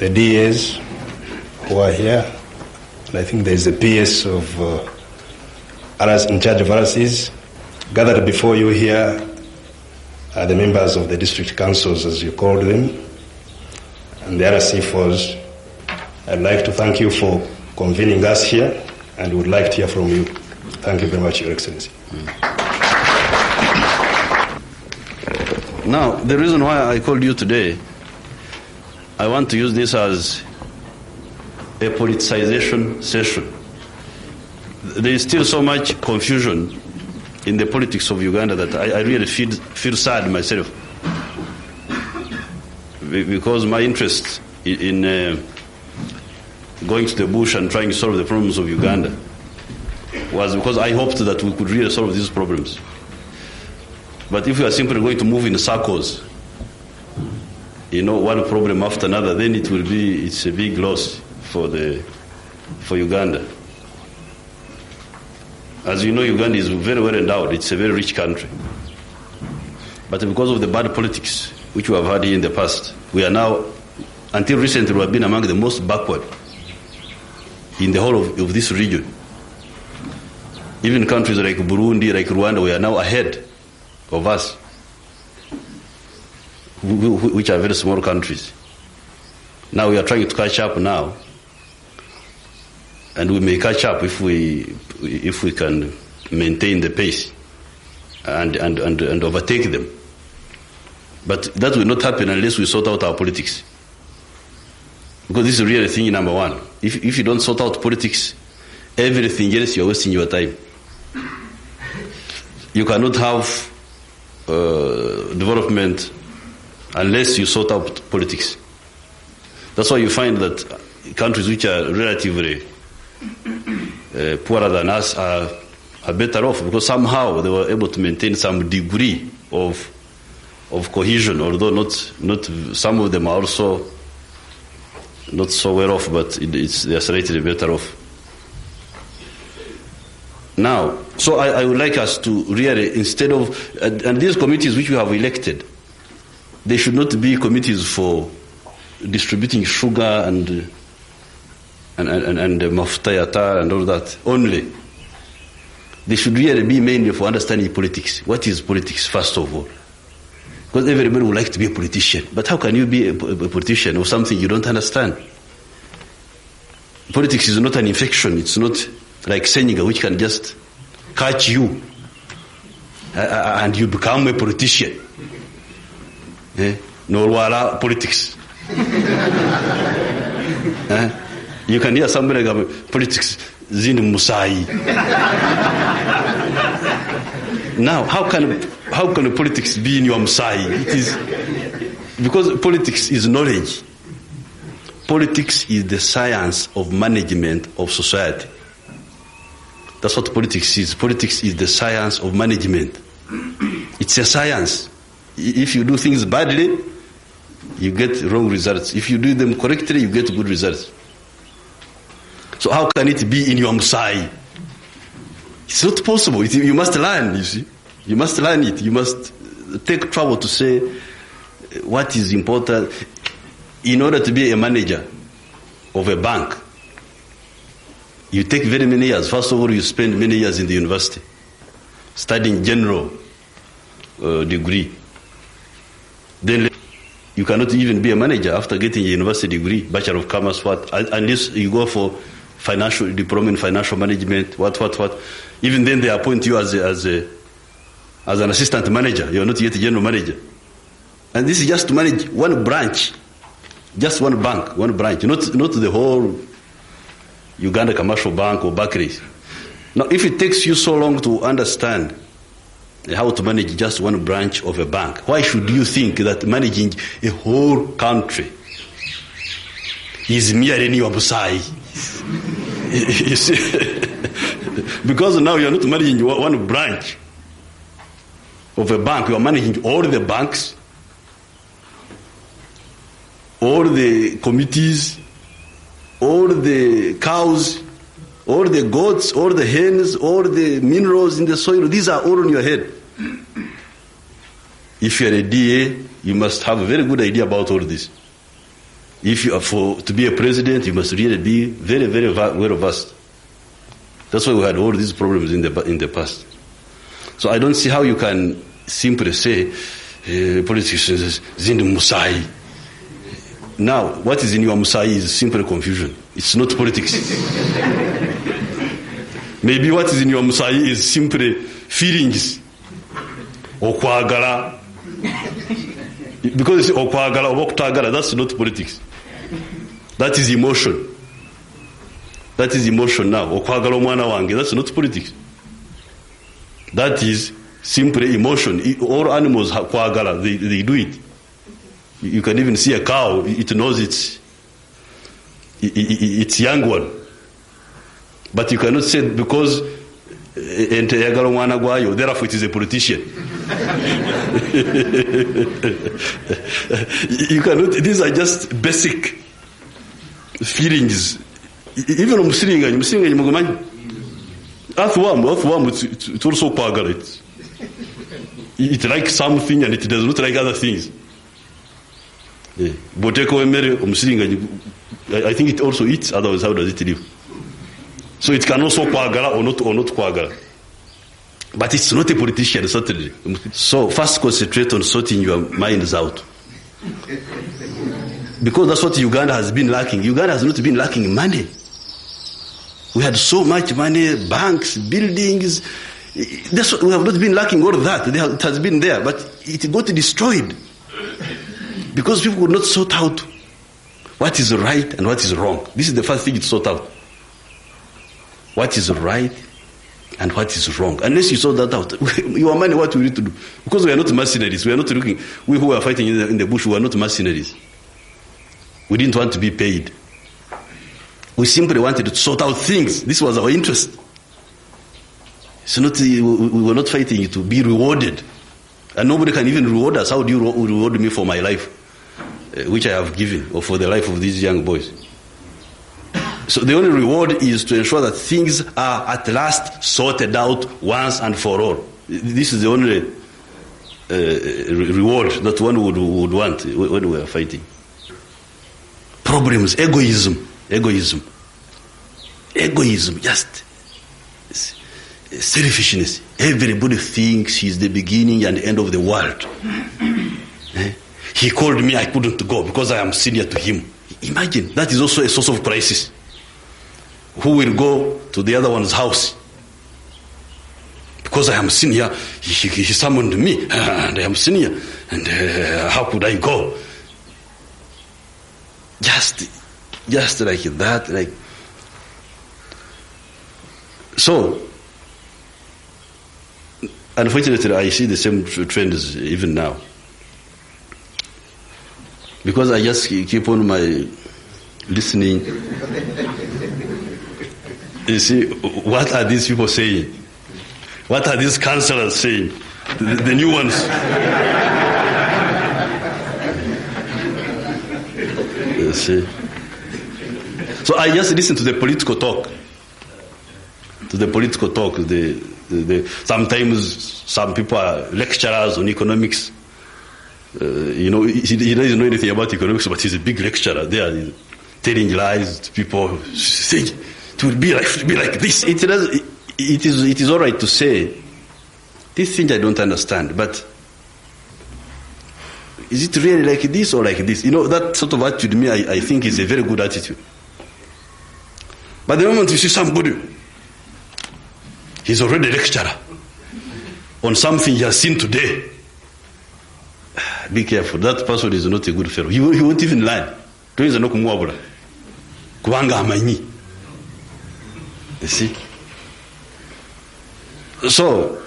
the DAs who are here, and I think there's a PS of in charge of RCs. Gathered before you here are the members of the district councils, as you called them, and the RC4s. I'd like to thank you for convening us here, and would like to hear from you. Thank you very much, Your Excellency. Now, the reason why I called you today, I want to use this as a politicization session. There is still so much confusion in the politics of Uganda that I really feel sad myself, because my interest in going to the bush and trying to solve the problems of Uganda was because I hoped that we could really solve these problems. But if we are simply going to move in circles, one problem after another, then it's a big loss for Uganda. As you know, Uganda is very well endowed. It's a very rich country. But because of the bad politics which we have had here in the past, we are now, until recently, we have been among the most backward in the whole of this region. Even countries like Burundi, like Rwanda, we are now ahead of us, which are very small countries. Now we are trying to catch up now, and we may catch up if we can maintain the pace and overtake them. But that will not happen unless we sort out our politics. Because this is really thing number one. If you don't sort out politics, everything else you're wasting your time. You cannot have development unless you sort out politics. That's why you find that countries which are relatively poorer than us are better off, because somehow they were able to maintain some degree of cohesion, although not some of them are also not so well off, but they are slightly better off. Now, so I would like us to really, instead of, and these committees which we have elected, they should not be committees for distributing sugar and mafuta ya taa and all that only. They should really be mainly for understanding politics. What is politics, first of all? Because everybody would like to be a politician. But how can you be a politician of something you don't understand? Politics is not an infection. It's not like Senegal, which can just catch you and you become a politician. Norwala politics. You can hear somebody like politics, Zin Musai. Now, how can politics be in your Musai? It is because politics is knowledge. Politics is the science of management of society. That's what politics is. Politics is the science of management. It's a science. If you do things badly, you get wrong results. If you do them correctly, you get good results. So how can it be in your Musai? It's not possible. You must learn, you see. You must learn it. You must take trouble to say what is important. In order to be a manager of a bank, you take very many years. First of all, you spend many years in the university, studying general degree. Then you cannot even be a manager after getting a university degree, Bachelor of Commerce, unless you go for financial diploma in financial management, what. Even then they appoint you as an assistant manager. You're not yet a general manager. And this is just to manage one branch, just one bank, one branch, not the whole Uganda Commercial Bank or Barclays. Now, if it takes you so long to understand how to manage just one branch of a bank, why should you think that managing a whole country is merely your Musai? You see? Because now you're not managing one branch of a bank, you are managing all the banks, all the committees, all the cows, all the goats, all the hens, all the minerals in the soil. These are all on your head. If you're a DA, you must have a very good idea about all this. If you are to be a president, you must really be very, very well versed. That's why we had all these problems in the past. So I don't see how you can simply say politics is in the Musai. Now, what is in your Musai is simple confusion. It's not politics. Maybe what is in your Musai is simply feelings. Okwagala. Because it's okwagala or oktagala, that's not politics. That is emotion. That is emotion now. Okwagala omwana wange, that's not politics. That is simply emotion. All animals have kwagala, they do it. You can even see a cow, it knows its young one. But you cannot say because Entebbe omwana gwayo, therefore it is a politician. You cannot, these are just basic feelings. Even omusiringanyi mugumanyi. Earthworm, it's also kwagala. It likes something and it does not like other things. Boteko emere omusiringanyi, I think it also eats, otherwise how does it live? So it can also kwagala or not kwagala. But it's not a politician, certainly. So first concentrate on sorting your minds out. Because that's what Uganda has been lacking. Uganda has not been lacking money. We had so much money, banks, buildings. That's what, we have not been lacking all of that. It has been there, but it got destroyed. Because people could not sort out what is right and what is wrong. This is the first thing to sort out. What is right and what is wrong. Unless you sort that out, your money, what we need to do? Because we are not mercenaries. We are not looking. We who are fighting in the bush, we are not mercenaries. We didn't want to be paid. We simply wanted to sort out things. This was our interest. It's not, we were not fighting to be rewarded. And nobody can even reward us. How do you reward me for my life, which I have given, or for the life of these young boys? So the only reward is to ensure that things are at last sorted out once and for all. This is the only reward that one would want when we are fighting. Problems, egoism, just selfishness. Everybody thinks he's the beginning and end of the world. He called me, I couldn't go because I am senior to him. Imagine, that is also a source of crisis. Who will go to the other one's house? Because I am senior, he summoned me, and I am senior, and how could I go? Just like that, like. So, unfortunately, I see the same trends even now. Because I just keep on my listening. You see, what are these people saying? What are these counselors saying? The new ones. You see. So I just listen to the political talk. Sometimes some people are lecturers on economics. He doesn't know anything about economics, but he's a big lecturer. They are telling lies to people, saying it will be like this. It is all right to say this thing I don't understand, but is it really like this or like this? That sort of attitude, me, I think is a very good attitude. But the moment you see somebody, he's already a lecturer on something he has seen today, be careful. That person is not a good fellow. He won't even learn. You see? So,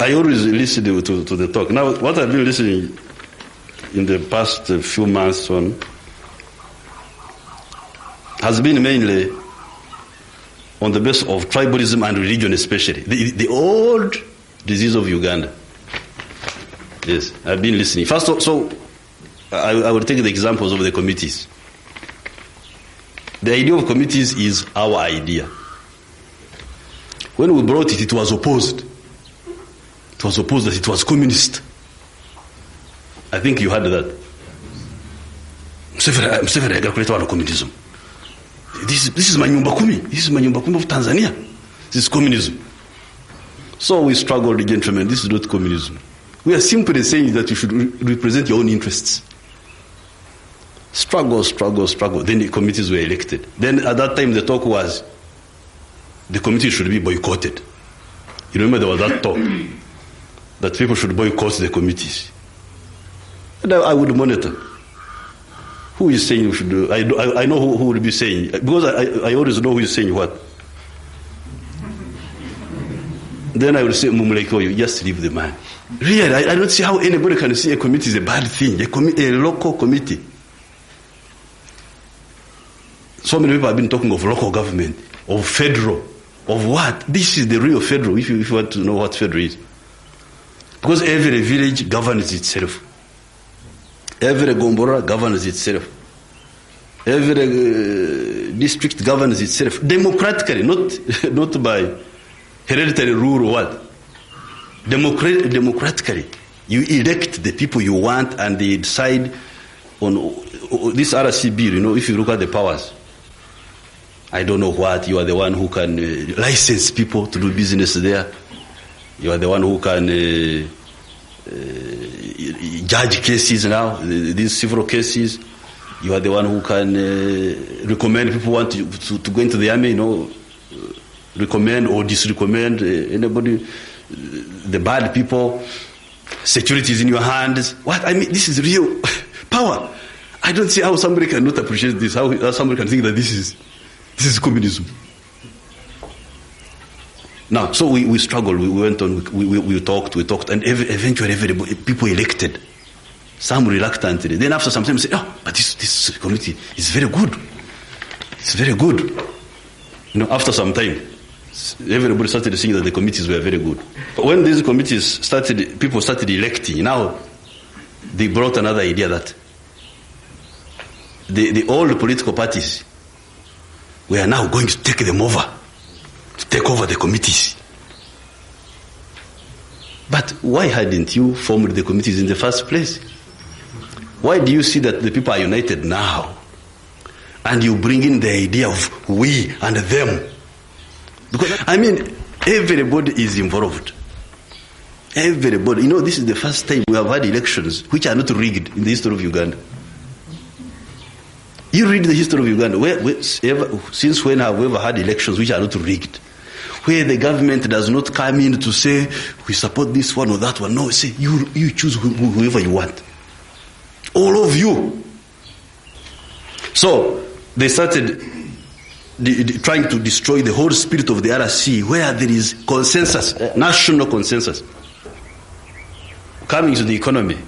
I always listen to the talk. Now, what I've been listening in the past few months on has been mainly on the basis of tribalism and religion especially. The old disease of Uganda. Yes, I've been listening. First, so I will take the examples of the committees. The idea of committees is our idea. When we brought it, it was opposed. It was opposed that it was communist. I think you heard that. Museveni ayagala kuleta wano communism. This is manyumba kumi. This is manyumba kumi of Tanzania. This is communism. So we struggled, gentlemen. This is not communism. We are simply saying that you should represent your own interests. Struggle. Then the committees were elected. Then at that time the talk was the committee should be boycotted. You remember there was that talk that people should boycott the committees. And I would monitor. Who is saying we should do? I know who would be saying, because I always know who is saying what. Then I would say, Mumuleko, you just leave the man. Really, I don't see how anybody can see a committee is a bad thing. A local committee. So many people have been talking of local government, of federal, of what? This is the real federal, if you want to know what federal is. Because every village governs itself. Every Gombora governs itself. Every district governs itself. Democratically, not by hereditary rule or what. Democratically. You elect the people you want and they decide on this RC bill, if you look at the powers. I don't know what, you are the one who can license people to do business there. You are the one who can judge cases now, these several cases. You are the one who can recommend people want to go into the army, recommend or disrecommend anybody, the bad people. Security is in your hands. What? I mean, this is real power. I don't see how somebody cannot appreciate this, how somebody can think that this is communism. Now, so we struggled, we went on, we talked, and eventually people elected. Some reluctantly. Then after some time, say, but this committee is very good. It's very good. After some time, everybody started seeing that the committees were very good. But when these committees people started electing, now they brought another idea that the old political parties were now going to take them over, to take over the committees. But why hadn't you formed the committees in the first place? Why do you see that the people are united now? And you bring in the idea of we and them? Because, everybody is involved. Everybody. This is the first time we have had elections which are not rigged in the history of Uganda. You read the history of Uganda. Since when have we ever had elections which are not rigged? Where the government does not come in to say, we support this one or that one. No, say, you choose whoever you want. All of you. So, they started trying to destroy the whole spirit of the RC, where there is consensus, national consensus. Coming to the economy.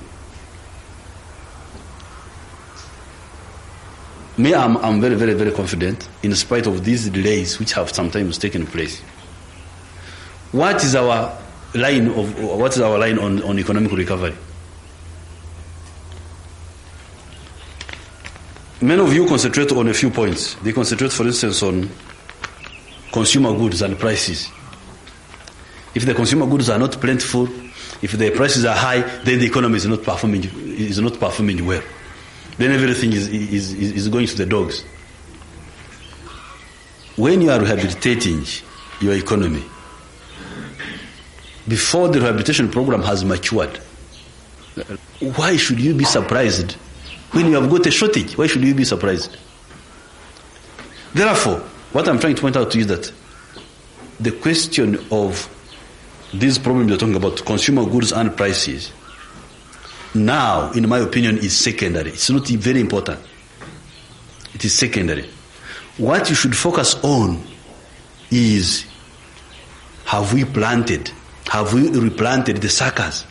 I'm very, very, very confident, in spite of these delays which have sometimes taken place. What is our line on economic recovery? Many of you concentrate on a few points. They concentrate, for instance, on consumer goods and prices. If the consumer goods are not plentiful, if the prices are high, then the economy is not performing well. Then everything is going to the dogs. When you are rehabilitating your economy, before the rehabilitation program has matured, why should you be surprised when you have got a shortage? Why should you be surprised? Therefore, what I'm trying to point out to you is that the question of these problems you're talking about, consumer goods and prices, now, in my opinion, is secondary. It's not very important. It is secondary. What you should focus on is, have we replanted the suckers?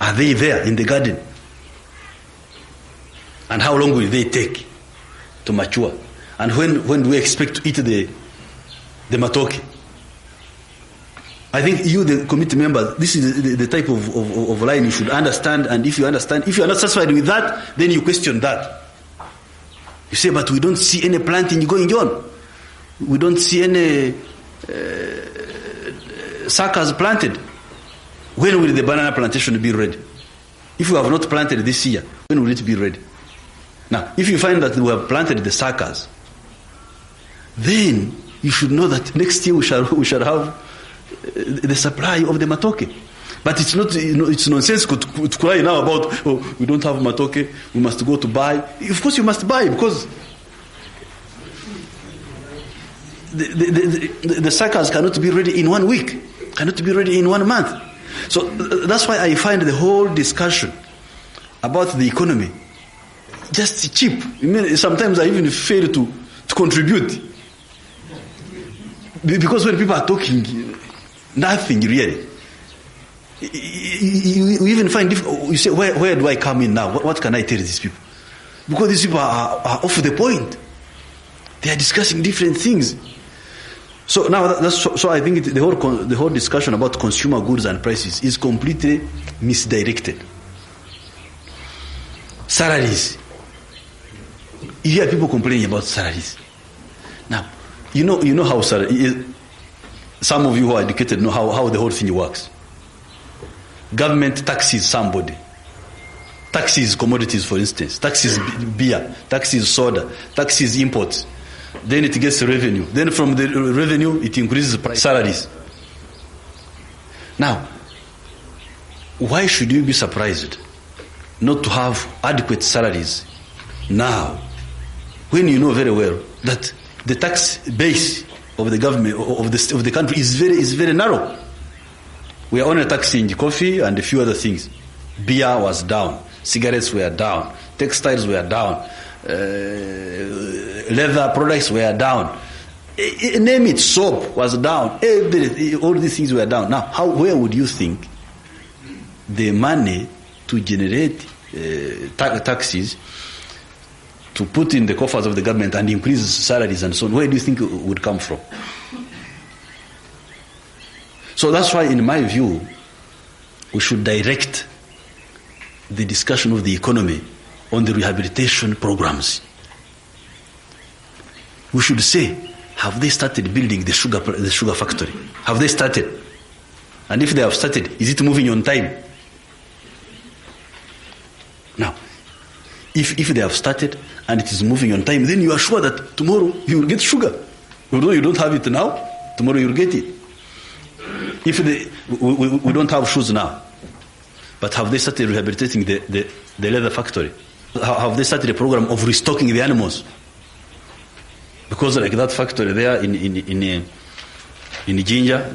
Are they there in the garden? And how long will they take to mature? And when do we expect to eat the matoke? I think you, the committee member, this is the type of line you should understand. And if you understand, if you are not satisfied with that, then you question that. You say, but we don't see any planting going on. We don't see any suckers planted. When will the banana plantation be ready? If you have not planted this year, when will it be ready? Now, if you find that we have planted the suckers, then you should know that next year we shall have the supply of the matoke. But it's not, it's nonsense to cry now about, oh, we don't have matoke, we must go to buy. Of course you must buy, because the suckers cannot be ready in 1 week, cannot be ready in 1 month. So that's why I find the whole discussion about the economy just cheap. I mean, sometimes I even fail to contribute. Because when people are talking, nothing really. You even find difficult. You say, where do I come in now? What can I tell these people? Because these people are off the point. They are discussing different things. So now, so I think the whole discussion about consumer goods and prices is completely misdirected. Salaries. You hear people complaining about salaries. Now, you know how salary. Some of you who are educated know how the whole thing works. Government taxes somebody. Taxes commodities, for instance. Taxes beer. Taxes soda. Taxes imports. Then it gets revenue. Then from the revenue, it increases price, salaries. Now, why should you be surprised not to have adequate salaries now, when you know very well that the tax base of the government of the country is very narrow? We are only taxing coffee and a few other things. Beer was down, cigarettes were down, textiles were down, leather products were down. Name it, soap was down. All these things were down. Now, where would you think the money to generate taxes to put in the coffers of the government and increase salaries and so on, where do you think it would come from? So that's why, in my view, we should direct the discussion of the economy on the rehabilitation programs. We should say, have they started building the sugar factory? Have they started? And if they have started, is it moving on time? Now, if they have started and it is moving on time, then you are sure that tomorrow you will get sugar. Although you don't have it now, tomorrow you will get it. If we don't have shoes now, but have they started rehabilitating the leather factory? Have they started a program of restocking the animals? Because like that factory there in Jinja,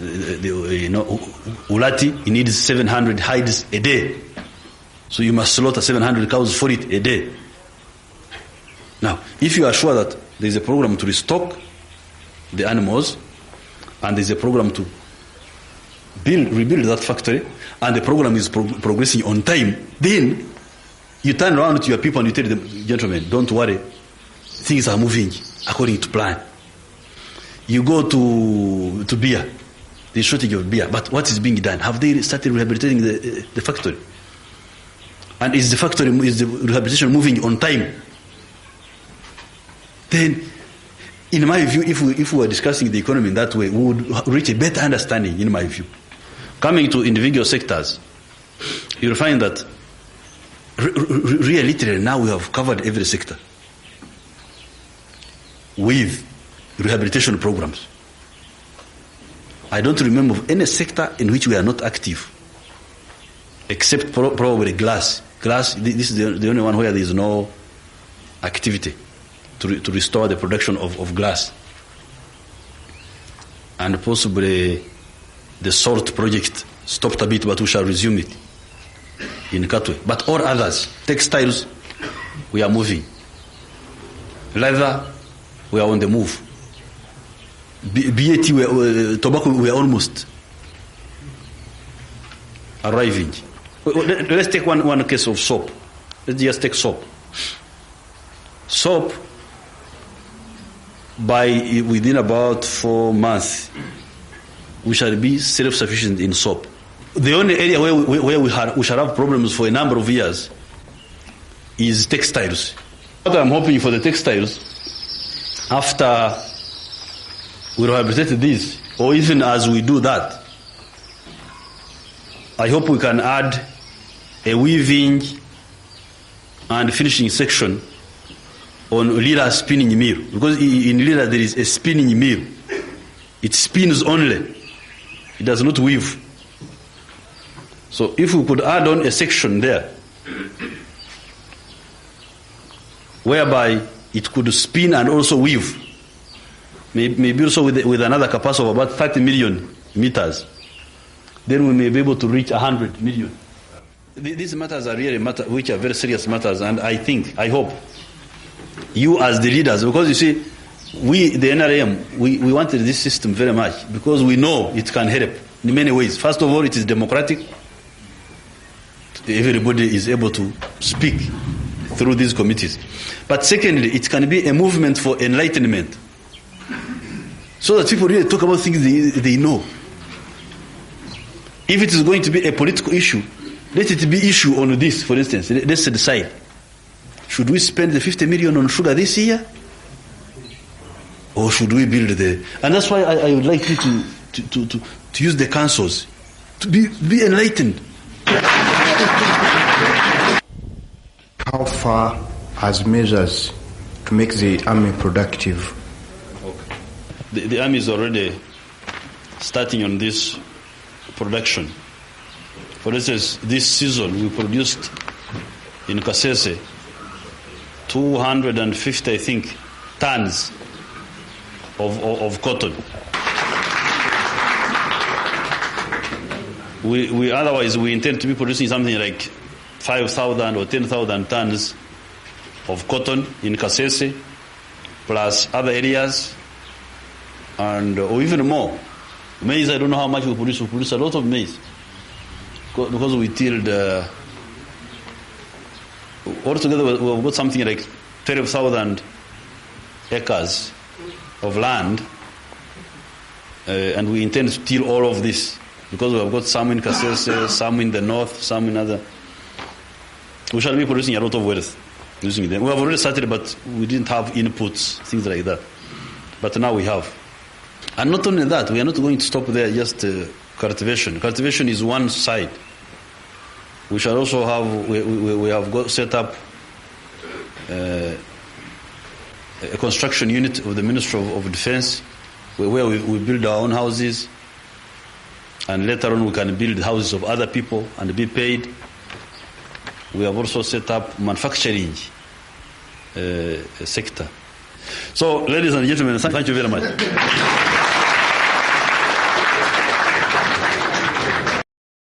Ulati, it needs 700 hides a day. So you must slaughter 700 cows for it a day. Now, if you are sure that there is a program to restock the animals, and there is a program to rebuild that factory, and the program is progressing on time, then you turn around to your people and you tell them, gentlemen, don't worry, things are moving according to plan. You go to beer, the shortage of beer, but what is being done? Have they started rehabilitating the factory? And is the rehabilitation moving on time? Then, in my view, if we were discussing the economy in that way, we would reach a better understanding, in my view. Coming to individual sectors, you'll find that really literally now we have covered every sector with rehabilitation programs. I don't remember of any sector in which we are not active, except probably glass. Glass, this is the only one where there is no activity to restore the production of glass. And possibly the salt project stopped a bit, but we shall resume it in Katwe. But all others, textiles, we are moving. Leather, we are on the move. BAT, tobacco, we are almost arriving. Let's take one case of soap. Let's just take soap. Soap, within about 4 months, we shall be self-sufficient in soap. The only area where we shall have problems for a number of years is textiles. What I'm hoping for the textiles, after we rehabilitate this, or even as we do that, I hope we can add a weaving and finishing section on Lira spinning mill, because in Lira there is a spinning mill. It spins only. It does not weave. So if we could add on a section there, whereby it could spin and also weave, maybe also with another capacity of about 30 million meters, then we may be able to reach 100 million. These matters are really which are very serious matters, and I hope, you as the leaders, because you see, we, the NRM, we wanted this system very much because we know it can help in many ways. First of all, it is democratic. Everybody is able to speak through these committees. But secondly, it can be a movement for enlightenment, so that people really talk about things they know. If it is going to be a political issue, let it be issue on this, for instance. Let's decide. Should we spend the 50 million on sugar this year? Or should we build the... And that's why I would like you to use the councils, to be enlightened. How far has measures to make the army productive? Okay. The army is already starting on this production. For instance, this season we produced in Kasese 250, I think, tons of cotton. Otherwise we intend to be producing something like 5,000 or 10,000 tons of cotton in Kasese, plus other areas, or even more. Maize, I don't know how much we produce. We produce a lot of maize because we tilled. Altogether, we've got something like 12,000 acres of land, and we intend to till all of this because we have got some in Kasese, some in the north, some in other. We shall be producing a lot of wealth using them. We have already started, but we didn't have inputs, things like that. But now we have. And not only that, we are not going to stop there, just cultivation. Cultivation is one side. We shall also have, we have got set up a construction unit of the Ministry of Defense where we build our own houses, and later on we can build houses of other people and be paid. We have also set up manufacturing sector. So, ladies and gentlemen, thank you very much.